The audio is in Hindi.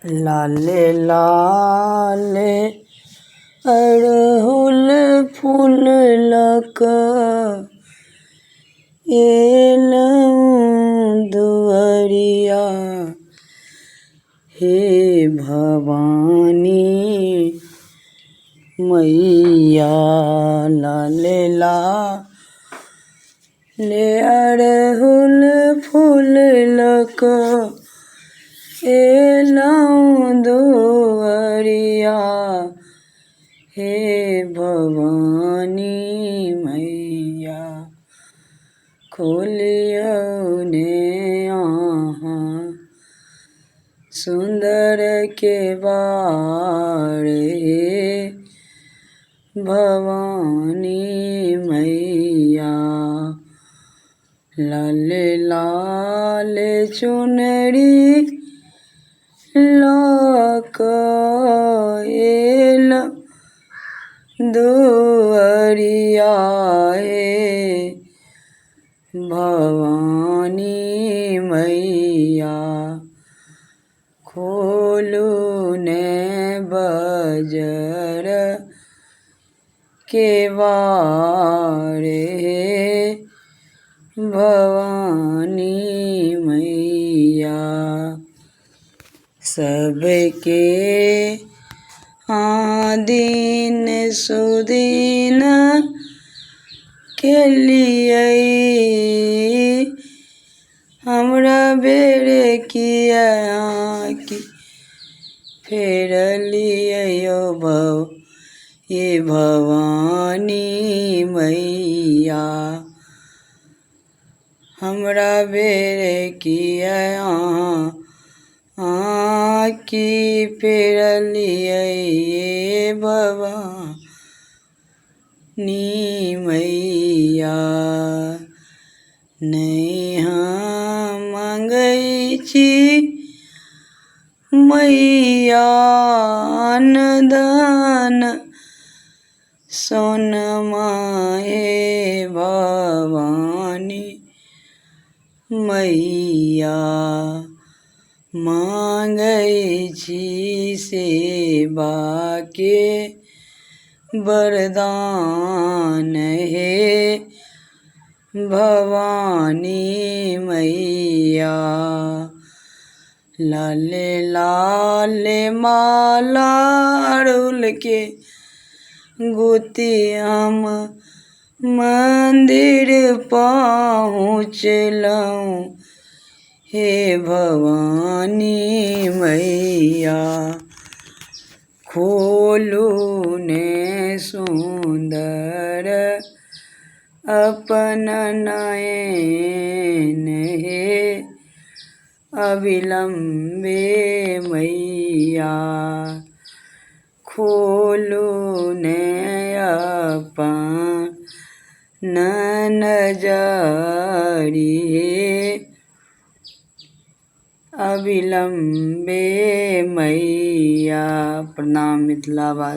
लाले लाले अड़हुल फूल लक एलौं दुअरिया। हे भवानी मैया लाले लाले अड़हुल फूल लक एलौं दुअरिया। हे भवानी मैया खोलियौ ने अहाँ सुंदर केवाड़। हे भवानी मैया लाले लाले चुनरी लक एलौं दुअरिया। हे भवानी मैया खोलू ने बजर केवाड़। हे भवानी मैया सबके दीन सुदीन केलियै हमरा बेर किया आँखि फेरलियै ये भवानी मैया हमरा बेर किया आँखि फेरलियै ये भवानी मैया। नहि हम मंगै छी मैया अन्न सोनमा। हे भवानी मैया मांगै छी सेवा के वरदान। हे भवानी मैया लाले लाले माला अड़हुल के गुथी हम मंदिर पहुँचलौं। हे भवानी मैया खोलू ने सुंदर अपन नयन। हे अविलंबे मैया खोलू ने अपन नजरि। हे अविलंबे मैया। प्रणाम मिथिलावासी।